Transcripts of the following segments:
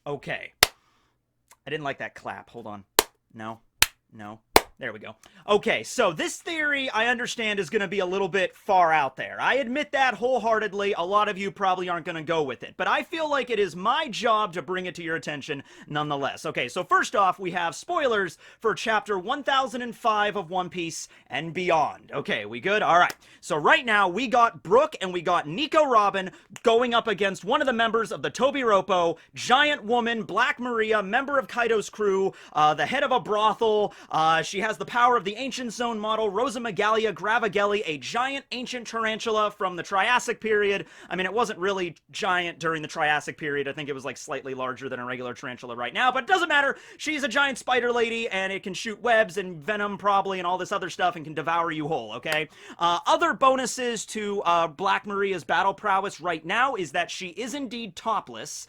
Okay. I didn't like that clap. Hold on. No. No. There we go. Okay, so this theory, I understand, is going to be a little bit far out there. I admit that wholeheartedly. A lot of you probably aren't going to go with it. But I feel like it is my job to bring it to your attention nonetheless. Okay, so first off, we have spoilers for chapter 1005 of One Piece and beyond. Okay, we good? All right. So right now, we got Brook and we got Nico Robin going up against one of the members of the Tobiropo, Giant Woman, Black Maria, member of Kaido's crew, the head of a brothel. She has the power of the ancient zone model, Rosa Magalia Gravagelli, a giant ancient tarantula from the Triassic period. I mean, it wasn't really giant during the Triassic period. I think it was like slightly larger than a regular tarantula right now, but it doesn't matter. She's a giant spider lady, and it can shoot webs and venom probably and all this other stuff and can devour you whole, okay? Other bonuses to Black Maria's battle prowess right now is that she is indeed topless.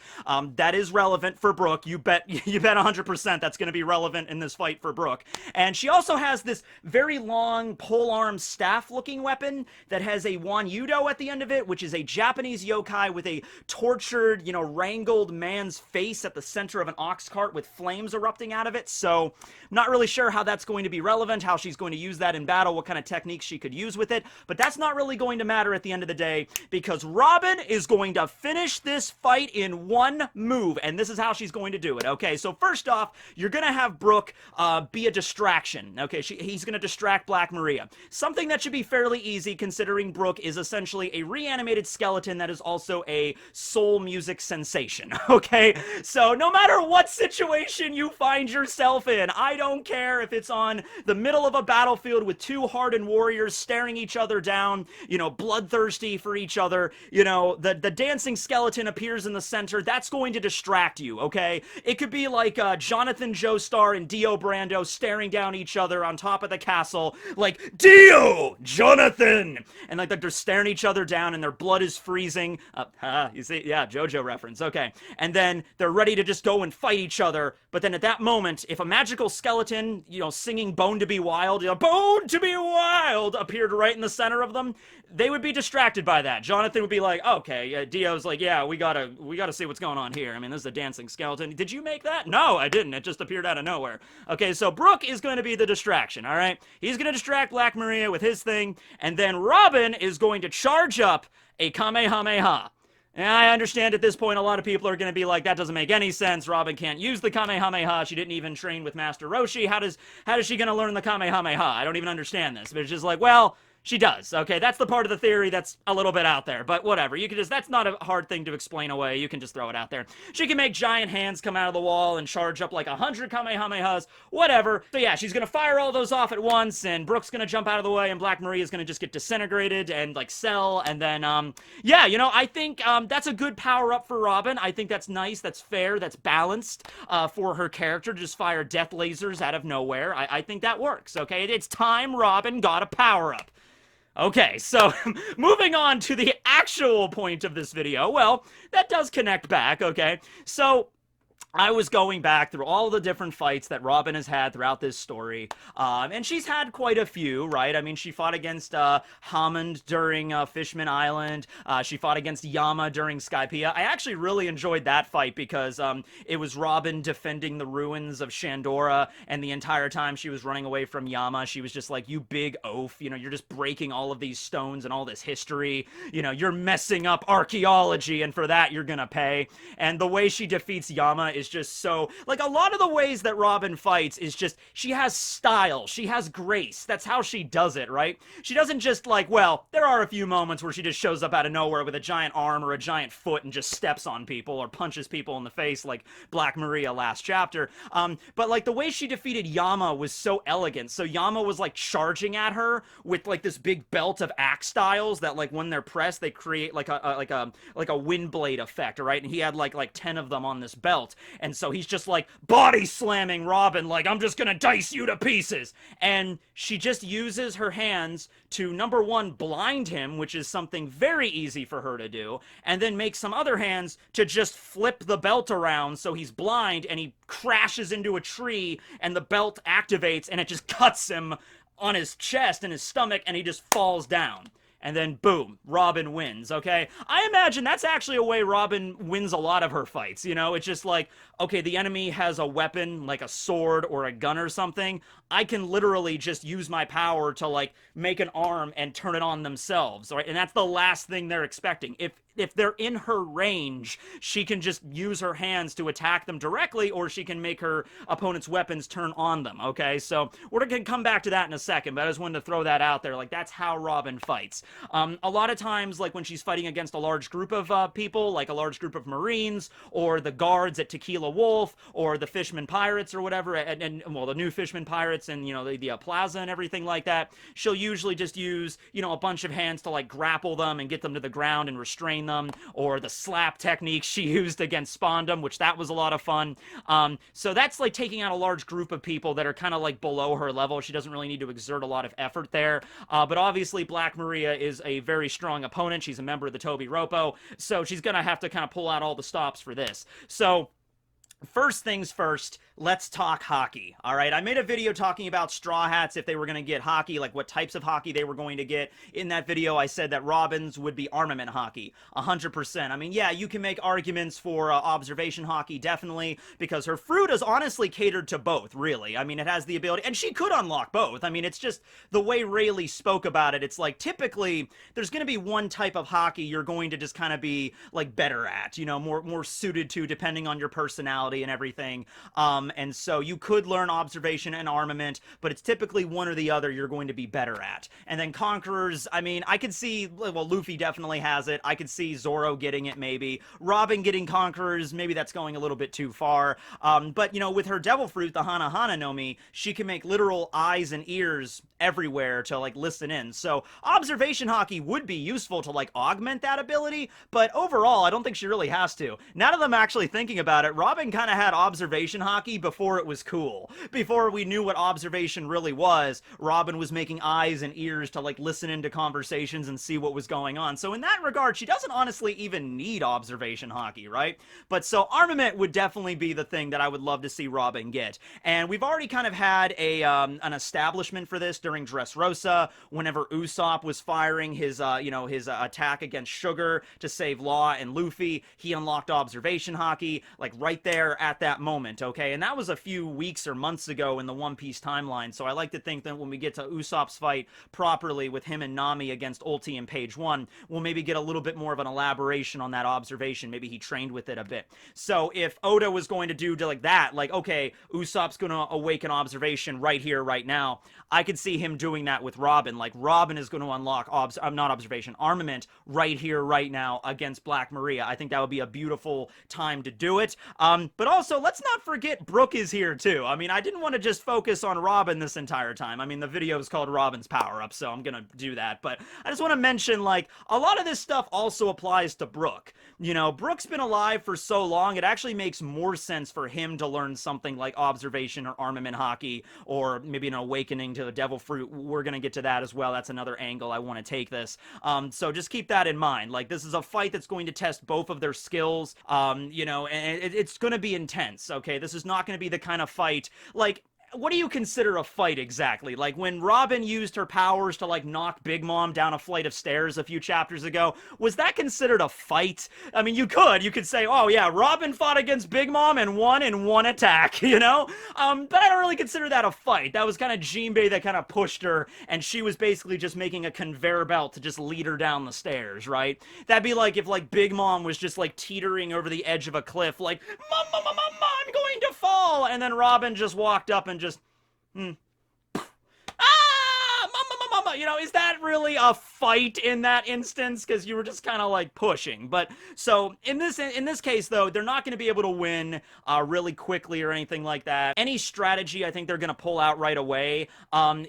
That is relevant for Brook. You bet 100% that's going to be relevant in this fight for Brook. And she also has this very long polearm staff-looking weapon that has a Wanyudo at the end of it, which is a Japanese yokai with a tortured, wrangled man's face at the center of an ox cart with flames erupting out of it. So, not really sure how that's going to be relevant, how she's going to use that in battle, what kind of techniques she could use with it. But that's not really going to matter at the end of the day, because Robin is going to finish this fight in one move, and this is how she's going to do it. Okay, so first off, you're going to have Brook be a distraction. Okay, he's going to distract Black Maria. Something that should be fairly easy, considering Brook is essentially a reanimated skeleton that is also a soul music sensation. Okay, so no matter what situation you find yourself in, I don't care if it's on the middle of a battlefield with two hardened warriors staring each other down, bloodthirsty for each other, the dancing skeleton appears in the center. That's going to distract you, okay? It could be like Jonathan Joestar and Dio Brando staring down each other on top of the castle, like, Dio! Jonathan! And like they're staring each other down and their blood is freezing. You see? Yeah, JoJo reference. Okay. And then they're ready to just go and fight each other. But then at that moment, if a magical skeleton, singing Bone to Be Wild, Bone to Be Wild appeared right in the center of them, they would be distracted by that. Jonathan would be like, okay, Dio's like, yeah, we gotta see what's going on here. I mean, this is a dancing skeleton. Did you make that? No, I didn't. It just appeared out of nowhere. Okay, so Brook is going to be the distraction, all right? He's going to distract Black Maria with his thing, and then Robin is going to charge up a Kamehameha. And I understand at this point a lot of people are going to be like, that doesn't make any sense. Robin can't use the Kamehameha. She didn't even train with Master Roshi. How is she going to learn the Kamehameha? I don't even understand this. But it's just like, well, she does. Okay, that's the part of the theory that's a little bit out there, but whatever. You can just, that's not a hard thing to explain away. You can just throw it out there. She can make giant hands come out of the wall and charge up like 100 Kamehamehas, whatever. So yeah, she's gonna fire all those off at once, and Brook's gonna jump out of the way, and Black Maria's gonna just get disintegrated and like sell, and then, yeah, I think, that's a good power up for Robin. I think that's nice, that's fair, that's balanced, for her character to just fire death lasers out of nowhere. I think that works, okay? It's time Robin got a power up. Okay, so moving on to the actual point of this video, well, that does connect back, okay? So I was going back through all the different fights that Robin has had throughout this story, and she's had quite a few, right? I mean, she fought against Hammond during Fishman Island. She fought against Yama during Skypiea. I actually really enjoyed that fight because it was Robin defending the ruins of Shandora, and the entire time she was running away from Yama, she was just like, you big oaf, you're just breaking all of these stones and all this history, you're messing up archaeology, and for that you're gonna pay. And the way she defeats Yama is just so, like, a lot of the ways that Robin fights is just, she has style, she has grace, that's how she does it, right? She doesn't just, like, well, there are a few moments where she just shows up out of nowhere with a giant arm or a giant foot and just steps on people or punches people in the face like Black Maria last chapter, but, like, the way she defeated Yama was so elegant. So Yama was, like, charging at her with, like, this big belt of axe styles that, like, when they're pressed, they create, like a wind blade effect, right? And he had, like 10 of them on this belt. And so he's just like body slamming Robin, like, I'm just gonna dice you to pieces. And she just uses her hands to, number one, blind him, which is something very easy for her to do, and then make some other hands to just flip the belt around so he's blind and he crashes into a tree and the belt activates and it just cuts him on his chest and his stomach and he just falls down. and then boom, Robin wins, okay? I imagine that's actually a way Robin wins a lot of her fights, you know? It's just like, okay, the enemy has a weapon, like a sword or a gun or something. I can literally just use my power to, like, make an arm and turn it on themselves, right? And that's the last thing they're expecting. If they're in her range, she can just use her hands to attack them directly, or she can make her opponent's weapons turn on them, okay? So we're going to come back to that in a second, but I just wanted to throw that out there. Like, that's how Robin fights. A lot of times, like, when she's fighting against a large group of people, like a large group of Marines, or the guards at Tequila Wolf, or the Fishman Pirates, or whatever, and well, the new Fishman Pirates, and, you know, the Plaza and everything like that, she'll usually just use, you know, a bunch of hands to, like, grapple them and get them to the ground and restrain them, or the slap technique she used against Spondum, which that was a lot of fun. So that's like taking out a large group of people that are kind of like below her level. She doesn't really need to exert a lot of effort there. But obviously Black Maria is a very strong opponent. She's a member of the Toby Roppo, so she's gonna have to kind of pull out all the stops for this. So first things first, let's talk Haki. All right, I made a video talking about Straw Hats, if they were going to get Haki, like what types of Haki they were going to get. In that video, I said that Robin's would be armament Haki, 100%. I mean, yeah, you can make arguments for observation Haki, definitely, because her fruit is honestly catered to both, really. I mean, it has the ability, and she could unlock both. I mean, it's just the way Rayleigh spoke about it. It's like, typically, there's going to be one type of Haki you're going to just kind of be, like, better at, you know, more suited to, depending on your personality and everything. And so you could learn observation and armament, but it's typically one or the other you're going to be better at. And then Conquerors, I mean, I could see, well, Luffy definitely has it. I could see Zoro getting it, maybe. Robin getting Conquerors, maybe that's going a little bit too far. But, you know, with her Devil Fruit, the Hana Hana no Mi, she can make literal eyes and ears everywhere to, like, listen in. So observation Haki would be useful to, like, augment that ability, but overall, I don't think she really has to. Now that I'm actually thinking about it, Robin kind of had observation Haki before it was cool. Before we knew what observation really was, Robin was making eyes and ears to, like, listen into conversations and see what was going on. So in that regard, she doesn't honestly even need observation Haki, right? But so armament would definitely be the thing that I would love to see Robin get. And we've already kind of had an establishment for this during Dressrosa, whenever Usopp was firing his, his attack against Sugar to save Law and Luffy. He unlocked observation Haki, like, right there at that moment, okay? And that was a few weeks or months ago in the One Piece timeline, so I like to think that when we get to Usopp's fight properly with him and Nami against Ulti in page 1, we'll maybe get a little bit more of an elaboration on that observation. Maybe he trained with it a bit. So if Oda was going to do like that, like, okay, Usopp's gonna awaken observation right here, right now, I could see him doing that with Robin. Like, Robin is going to unlock armament right here, right now against Black Maria. I think that would be a beautiful time to do it. But also, let's not forget Brook is here too. I mean, I didn't want to just focus on Robin this entire time. I mean, the video is called Robin's Power Up, so I'm gonna do that. But I just want to mention, like, a lot of this stuff also applies to Brook. You know, Brook's been alive for so long, it actually makes more sense for him to learn something like observation or armament Haki, or maybe an awakening to the Devil Fruit. We're gonna get to that as well. That's another angle I want to take this. So just keep that in mind. Like, this is a fight that's going to test both of their skills. You know, and it's going to be intense, okay? This is not going to be the kind of fight, like, what do you consider a fight exactly? Like, when Robin used her powers to, like, knock Big Mom down a flight of stairs a few chapters ago, was that considered a fight? I mean, you could say, oh yeah, Robin fought against Big Mom and won in one attack, you know? But I don't really consider that a fight. That was kind of Jinbei that kind of pushed her, and she was basically just making a conveyor belt to just lead her down the stairs, right? That'd be like if, like, Big Mom was just, like, teetering over the edge of a cliff, like, Mama, I'm going to fall! And then Robin just walked up and just, mama, you know, is that really a fight in that instance? Because you were just kind of like pushing. But so in this case, though, they're not going to be able to win really quickly or anything like that. Any strategy I think they're going to pull out right away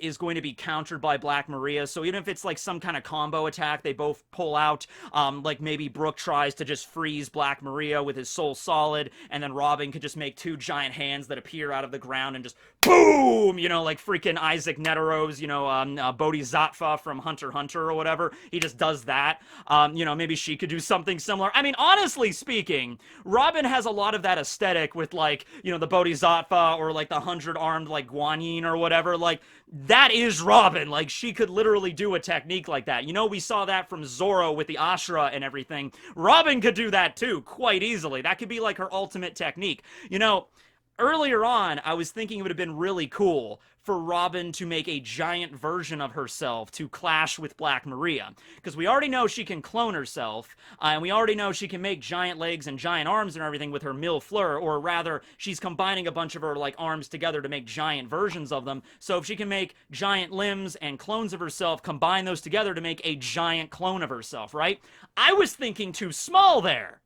is going to be countered by Black Maria. So even if it's like some kind of combo attack, they both pull out. Like maybe Brook tries to just freeze Black Maria with his Soul Solid, and then Robin could just make two giant hands that appear out of the ground and just boom, you know, like freaking Isaac Netero's, you know, Bodhisattva from Hunter x Hunter or whatever. He just does that. You know, maybe she could do something similar. I mean, honestly speaking, Robin has a lot of that aesthetic with, like, you know, the Bodhisattva or, like, the 100-armed, like, Guanyin or whatever. Like, that is Robin. Like, she could literally do a technique like that. You know, we saw that from Zoro with the Ashura and everything. Robin could do that too, quite easily. That could be like her ultimate technique. You know, earlier on, I was thinking it would have been really cool for Robin to make a giant version of herself to clash with Black Maria. Because we already know she can clone herself, and we already know she can make giant legs and giant arms and everything with her mille fleur, or rather, she's combining a bunch of her, like, arms together to make giant versions of them. So if she can make giant limbs and clones of herself, combine those together to make a giant clone of herself, right? I was thinking too small there.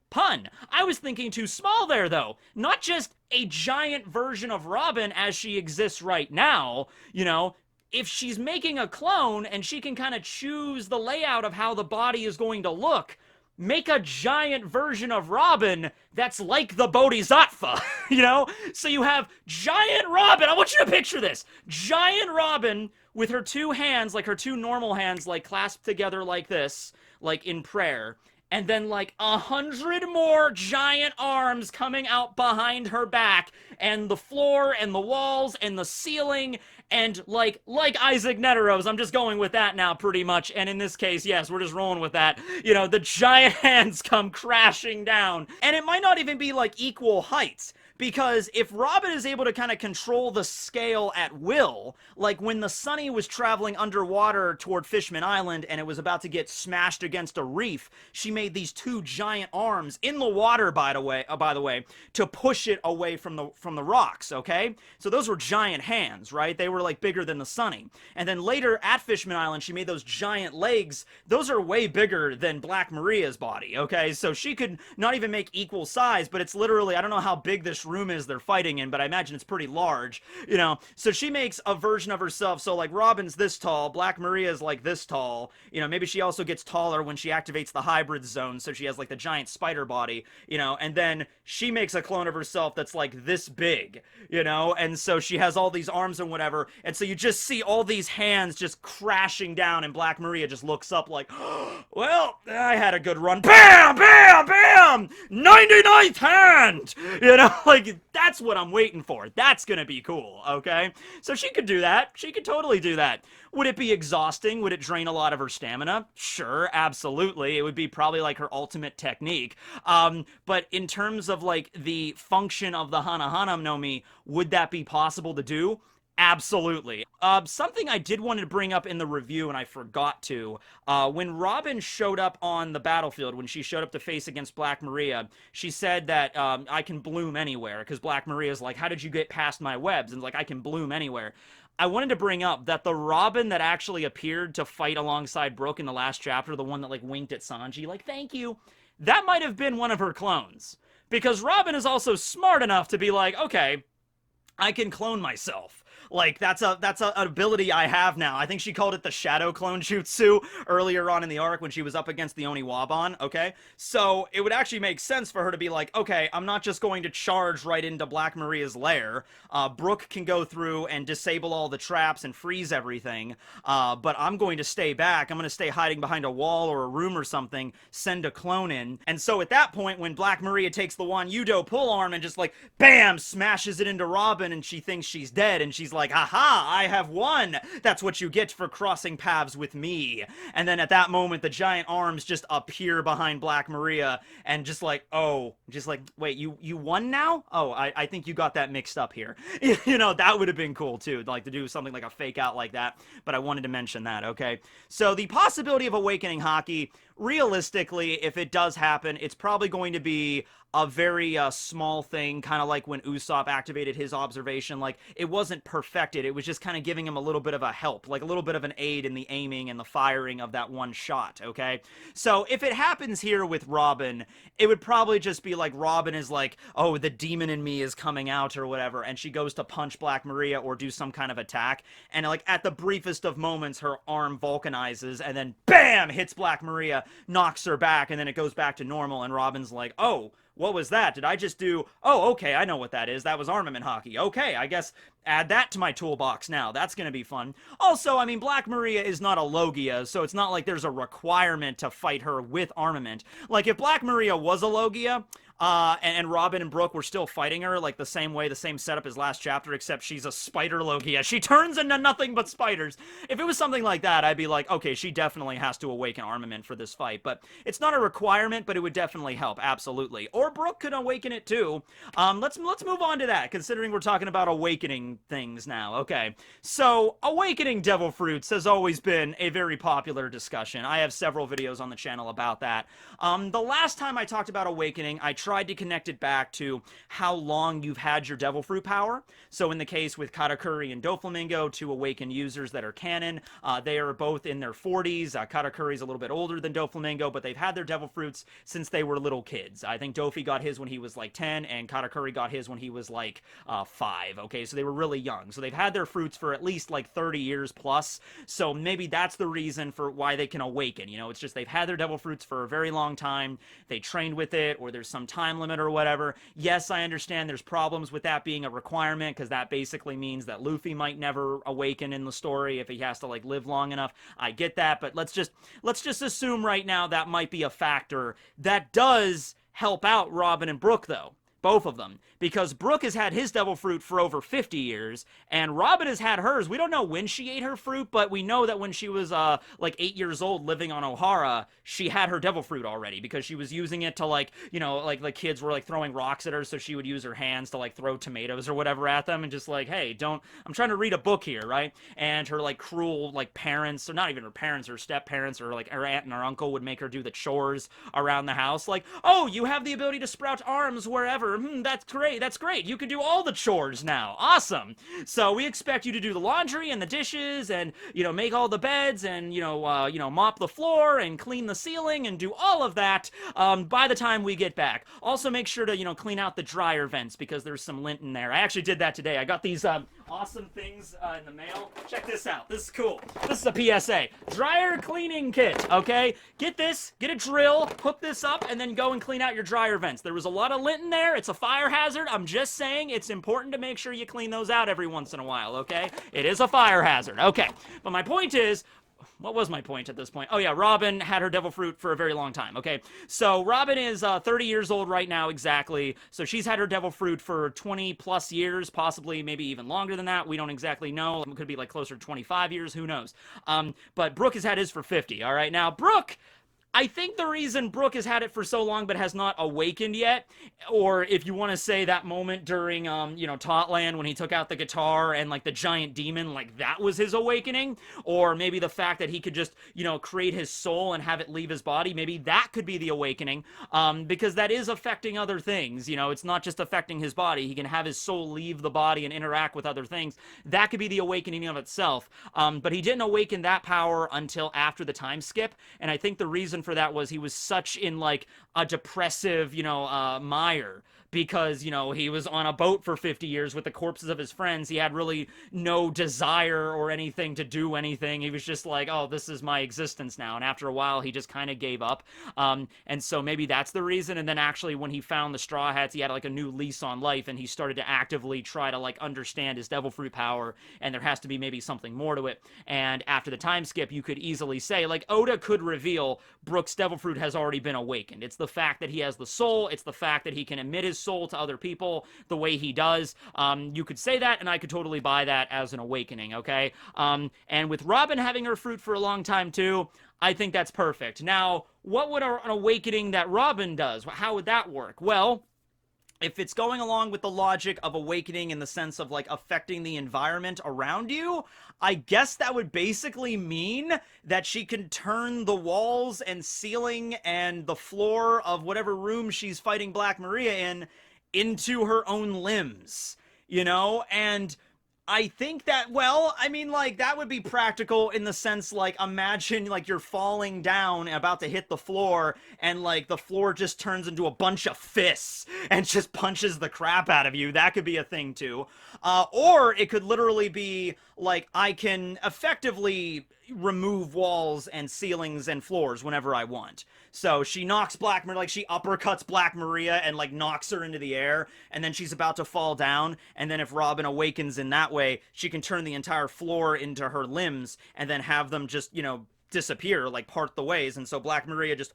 Pun. I was thinking too small there, though. Not just a giant version of Robin as she exists right now, you know. If she's making a clone and she can kind of choose the layout of how the body is going to look, make a giant version of Robin that's like the Bodhisattva, you know? So you have giant Robin. I want you to picture this. Giant Robin with her two hands, like her two normal hands, like clasped together like this, like in prayer. And then, like, 100 more giant arms coming out behind her back, and the floor, and the walls, and the ceiling, and, like Isaac Neteros, I'm just going with that now, pretty much, and in this case, yes, we're just rolling with that. You know, the giant hands come crashing down, and it might not even be, like, equal heights. Because if Robin is able to kind of control the scale at will, like when the Sunny was traveling underwater toward Fishman Island and it was about to get smashed against a reef, she made these two giant arms in the water, by the way, to push it away from the rocks, okay? So those were giant hands, right? They were like bigger than the Sunny. And then later at Fishman Island, she made those giant legs. Those are way bigger than Black Maria's body, okay? So she could not even make equal size, but it's literally, I don't know how big this room is they're fighting in, but I imagine it's pretty large, you know. So she makes a version of herself. So like Robin's this tall, Black Maria's like this tall, you know. Maybe she also gets taller when she activates the hybrid zone, so she has like the giant spider body, you know. And then she makes a clone of herself that's like this big, you know. And so she has all these arms and whatever, and so you just see all these hands just crashing down, and Black Maria just looks up like, oh, well, I had a good run. Bam, bam, bam, 99th hand, you know. Like, that's what I'm waiting for. That's gonna be cool, okay? So she could do that. She could totally do that. Would it be exhausting? Would it drain a lot of her stamina? Sure, absolutely. It would be probably like her ultimate technique. But in terms of like the function of the Hana Hana no Mi, would that be possible to do? Absolutely. Something I did want to bring up in the review, and I forgot to, when Robin showed up on the battlefield, when she showed up to face against Black Maria, she said that, I can bloom anywhere, because Black Maria's like, how did you get past my webs? And like, I can bloom anywhere. I wanted to bring up that the Robin that actually appeared to fight alongside Brooke in the last chapter, the one that like winked at Sanji, like, thank you, that might have been one of her clones. Because Robin is also smart enough to be like, okay, I can clone myself. Like, that's an ability I have now. I think she called it the Shadow Clone Jutsu earlier on in the arc when she was up against the Oniwaban, okay? So, it would actually make sense for her to be like, okay, I'm not just going to charge right into Black Maria's lair. Brooke can go through and disable all the traps and freeze everything, but I'm going to stay back. I'm going to stay hiding behind a wall or a room or something, send a clone in. And so, at that point, when Black Maria takes the Wan Yudo pull arm and just like, bam, smashes it into Robin, and she thinks she's dead, and she's like, haha, I have won. That's what you get for crossing paths with me. And then at that moment, the giant arms just appear behind Black Maria, and just like, oh, just like, wait, you won now? Oh, I think you got that mixed up here. You know, that would have been cool too, like to do something like a fake out like that, but I wanted to mention that, okay? So the possibility of awakening Haki, realistically, if it does happen, it's probably going to be a very small thing, kind of like when Usopp activated his observation. Like, it wasn't perfected, it was just kind of giving him a little bit of a help, like a little bit of an aid in the aiming and the firing of that one shot, okay? So if it happens here with Robin, it would probably just be like Robin is like, oh, the demon in me is coming out or whatever, and she goes to punch Black Maria or do some kind of attack, and like at the briefest of moments, her arm vulcanizes, and then BAM! Hits Black Maria, knocks her back, and then it goes back to normal, and Robin's like, oh, what was that? Did I just do, oh, okay, I know what that is. That was armament Haki. Okay, I guess add that to my toolbox now. That's going to be fun. Also, I mean, Black Maria is not a Logia, so it's not like there's a requirement to fight her with armament. Like, if Black Maria was a Logia, and Robin and Brooke were still fighting her, like the same way, the same setup as last chapter, except she's a spider Logia. She turns into nothing but spiders. If it was something like that, I'd be like, okay, she definitely has to awaken armament for this fight. But it's not a requirement, but it would definitely help, absolutely. Or Brooke could awaken it too. Let's move on to that, considering we're talking about awakening things now. Okay, so awakening devil fruits has always been a very popular discussion. I have several videos on the channel about that. The last time I talked about awakening, I tried to connect it back to how long you've had your devil fruit power. So in the case with Katakuri and Doflamingo, two awakened users that are canon, they are both in their 40s. Katakuri's a little bit older than Doflamingo, but they've had their devil fruits since they were little kids. I think Dofi got his when he was like 10, and Katakuri got his when he was like 5. Okay, so they were really young. So they've had their fruits for at least like 30 years plus. So maybe that's the reason for why they can awaken. You know, it's just they've had their devil fruits for a very long time. They trained with it, or there's some time limit or whatever. Yes, I understand there's problems with that being a requirement, because that basically means that Luffy might never awaken in the story if he has to like live long enough. I get that, but let's just assume right now that might be a factor that does help out Robin and Brooke, though. Both of them. Because Brooke has had his devil fruit for over 50 years, and Robin has had hers. We don't know when she ate her fruit, but we know that when she was, like 8 years old living on Ohara, she had her devil fruit already, because she was using it to, like, you know, like, the kids were, like, throwing rocks at her, so she would use her hands to, like, throw tomatoes or whatever at them, and just, like, hey, I'm trying to read a book here, right? And her, like, cruel, like, parents, or not even her parents, her step-parents, or, like, her aunt and her uncle would make her do the chores around the house, like, oh, you have the ability to sprout arms wherever, that's great, you can do all the chores now, awesome. So we expect you to do the laundry and the dishes, and, you know, make all the beds, and, you know, mop the floor, and clean the ceiling, and do all of that, by the time we get back. Also make sure to, you know, clean out the dryer vents, because there's some lint in there. I actually did that today. I got these, awesome things, in the mail. Check this out, this is cool. This is a PSA. Dryer cleaning kit, okay? Get this, get a drill, hook this up, and then go and clean out your dryer vents. There was a lot of lint in there, it's a fire hazard. I'm just saying it's important to make sure you clean those out every once in a while, okay? It is a fire hazard, okay. But my point is, what was my point at this point? Oh yeah, Robin had her devil fruit for a very long time, okay? So Robin is 30 years old right now, exactly. So she's had her devil fruit for 20 plus years, possibly maybe even longer than that. We don't exactly know. It could be like closer to 25 years, who knows? But Brooke has had his for 50, all right? Now, Brooke, I think the reason Brooke has had it for so long but has not awakened yet, or if you want to say that moment during, you know, Totland when he took out the guitar and, like, the giant demon, like, that was his awakening, or maybe the fact that he could just, you know, create his soul and have it leave his body, maybe that could be the awakening, because that is affecting other things, you know, it's not just affecting his body, he can have his soul leave the body and interact with other things. That could be the awakening of itself, but he didn't awaken that power until after the time skip, and I think the reason for that was he was such in, like, a depressive, you know, mire, because, you know, he was on a boat for 50 years with the corpses of his friends. He had really no desire or anything to do anything. He was just like, oh, this is my existence now. And after a while, he just kind of gave up. And so maybe that's the reason. And then actually when he found the Straw Hats, he had like a new lease on life, and he started to actively try to, like, understand his devil fruit power, and there has to be maybe something more to it. And after the time skip, you could easily say, like, Oda could reveal Brooke's devil fruit has already been awakened. It's the fact that he has the soul. It's the fact that he can emit his soul to other people the way he does. You could say that, and I could totally buy that as an awakening, okay? And with Robin having her fruit for a long time too, I think that's perfect. Now, what would an awakening that Robin does? How would that work? Well, if it's going along with the logic of awakening in the sense of, like, affecting the environment around you, I guess that would basically mean that she can turn the walls and ceiling and the floor of whatever room she's fighting Black Maria in into her own limbs, you know? And I think that, well, I mean, like, that would be practical in the sense, like, imagine, like, you're falling down and about to hit the floor, and, like, the floor just turns into a bunch of fists and just punches the crap out of you. That could be a thing, too. Or it could literally be, like, I can effectively remove walls and ceilings and floors whenever I want. So she knocks Black Maria, like she uppercuts Black Maria and like knocks her into the air, and then she's about to fall down, and then if Robin awakens in that way, she can turn the entire floor into her limbs and then have them just, disappear, like part the ways, and so Black Maria just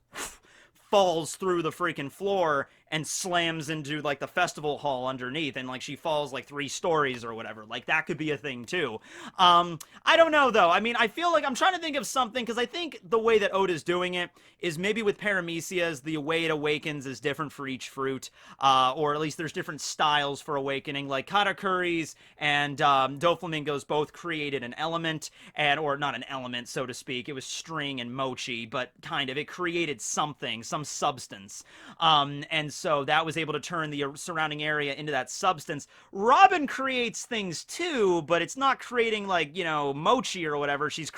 falls through the freaking floor and slams into like the festival hall underneath, and like she falls like 3 stories or whatever. Like that could be a thing too. I don't know though. I mean, I feel like I'm trying to think of something, because I think the way that Oda's doing it is maybe with Paramecia's, the way it awakens is different for each fruit, or at least there's different styles for awakening. Like Katakuri's and Doflamingo's both created an element, or not an element, so to speak. It was string and mochi, but kind of, it created something, some substance. And so that was able to turn the surrounding area into that substance. Robin creates things too, but it's not creating like, mochi or whatever. She's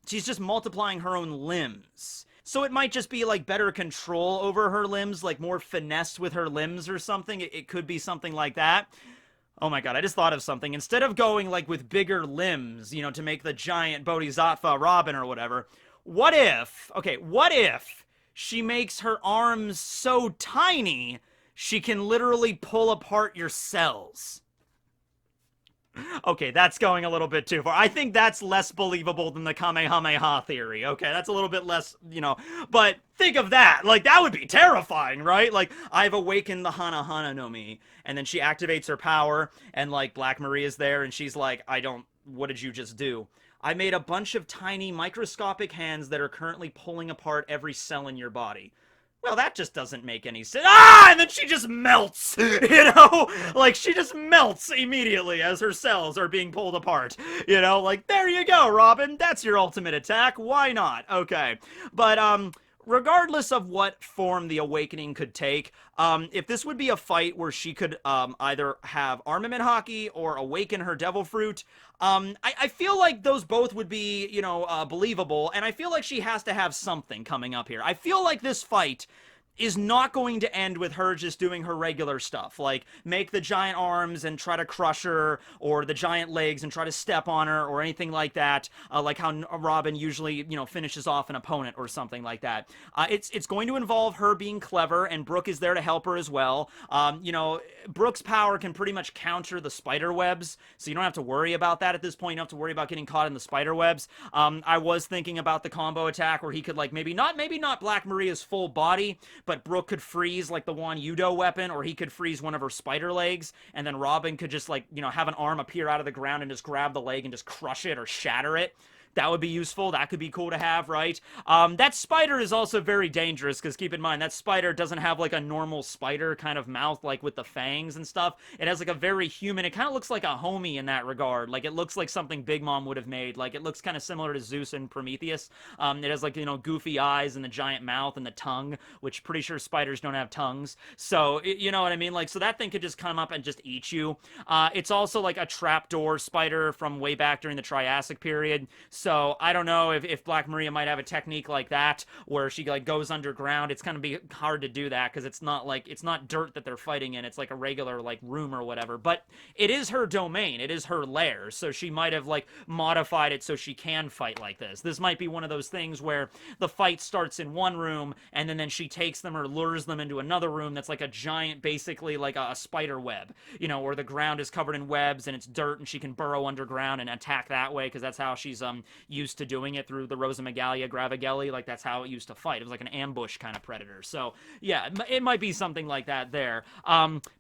just multiplying her own limbs. So it might just be like better control over her limbs, like more finesse with her limbs or something. It could be something like that. Oh my god, I just thought of something. Instead of going like with bigger limbs, to make the giant Bodhisattva Robin or whatever, what if she makes her arms so tiny, she can literally pull apart your cells? Okay, that's going a little bit too far. I think that's less believable than the Kamehameha theory. Okay, that's a little bit less, but think of that. Like, that would be terrifying, right? Like, I've awakened the Hana Hana no Mi, and then she activates her power, and, like, Black Maria's there, and she's like, what did you just do? I made a bunch of tiny microscopic hands that are currently pulling apart every cell in your body. Well, that just doesn't make any sense. And then she just melts, like she just melts immediately as her cells are being pulled apart, like, there you go, Robin, that's your ultimate attack, why not? Okay, but, regardless of what form the awakening could take, if this would be a fight where she could either have armament Haki or awaken her devil fruit, I feel like those both would be, believable, and I feel like she has to have something coming up here. I feel like this fight is not going to end with her just doing her regular stuff, like make the giant arms and try to crush her, or the giant legs and try to step on her, or anything like that, like how Robin usually, finishes off an opponent or something like that. It's going to involve her being clever, and Brook is there to help her as well. Brook's power can pretty much counter the spider webs, so you don't have to worry about that at this point. You don't have to worry about getting caught in the spider webs. I was thinking about the combo attack where he could, like, maybe not Black Maria's full body, but Brook could freeze, like, the Wan Yudo weapon, or he could freeze one of her spider legs, and then Robin could just, like, have an arm appear out of the ground and just grab the leg and just crush it or shatter it. That would be useful. That could be cool to have, right? That spider is also very dangerous, because keep in mind, that spider doesn't have, like, a normal spider kind of mouth, like, with the fangs and stuff. It has, like, a very human... It kind of looks like a homie in that regard. Like, it looks like something Big Mom would have made. Like, it looks kind of similar to Zeus and Prometheus. It has, like, goofy eyes and the giant mouth and the tongue, which pretty sure spiders don't have tongues. So, you know what I mean? Like, so that thing could just come up and just eat you. It's also, like, a trapdoor spider from way back during the Triassic period. So I don't know if Black Maria might have a technique like that, where she, like, goes underground. It's gonna be hard to do that, because it's not dirt that they're fighting in. It's like a regular, like, room or whatever. But it is her domain. It is her lair. So she might have, like, modified it so she can fight like this. This might be one of those things where the fight starts in one room, and then she takes them or lures them into another room that's like a giant, basically like a spider web, where the ground is covered in webs and it's dirt, and she can burrow underground and attack that way, because that's how she's used to doing it, through the Rosamagalia Gravagelli. Like, that's how it used to fight. It was like an ambush kind of predator. So yeah, it might be something like that there.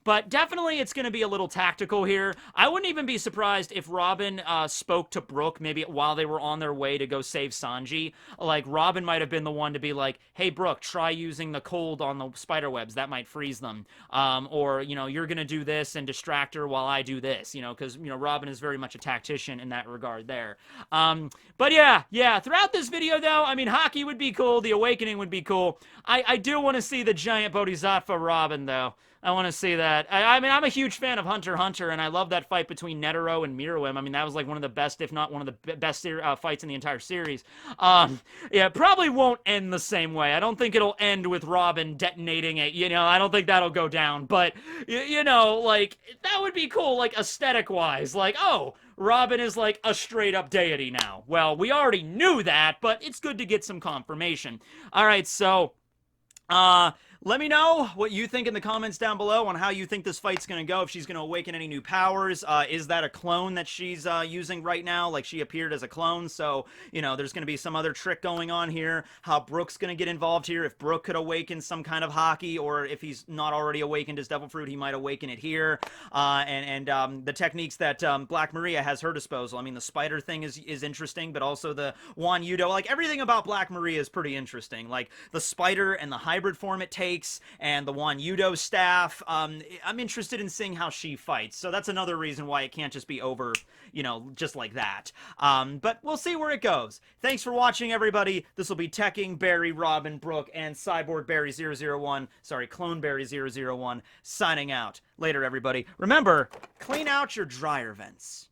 But definitely it's going to be a little tactical here. I wouldn't even be surprised if Robin spoke to Brook maybe while they were on their way to go save Sanji. Like, Robin might have been the one to be like, hey, Brook, try using the cold on the spider webs. That might freeze them. Or, you're going to do this and distract her while I do this, because, Robin is very much a tactician in that regard there. But yeah, throughout this video, though, I mean, Haki would be cool, the Awakening would be cool. I do want to see the giant Bodhisattva Robin, though. I want to see that. I mean, I'm a huge fan of Hunter x Hunter, and I love that fight between Netero and Meruem. I mean, that was like one of the best, if not one of the best fights in the entire series. Yeah, probably won't end the same way. I don't think it'll end with Robin detonating it, I don't think that'll go down. But, like, that would be cool, like, aesthetic-wise. Like, oh, Robin is like a straight up deity now. Well, we already knew that, but it's good to get some confirmation. All right, so let me know what you think in the comments down below on how you think this fight's gonna go, if she's gonna awaken any new powers. Is that a clone that she's using right now? Like, she appeared as a clone, so, you know, there's gonna be some other trick going on here. How Brook's gonna get involved here. If Brook could awaken some kind of Haki, or if he's not already awakened his Devil Fruit, he might awaken it here. The techniques that Black Maria has her disposal. I mean, the spider thing is interesting, but also the Wan Yudo. Like, everything about Black Maria is pretty interesting. Like, the spider and the hybrid form it takes, and the Wan Yudo staff. I'm interested in seeing how she fights, so that's another reason why it can't just be over, you know, just like that. But we'll see where it goes. Thanks for watching, everybody. This will be Tekking, Barry, Robin, Brooke, and Cyborg Barry 001, sorry, Clone Barry 001, signing out. Later, everybody. Remember, clean out your dryer vents.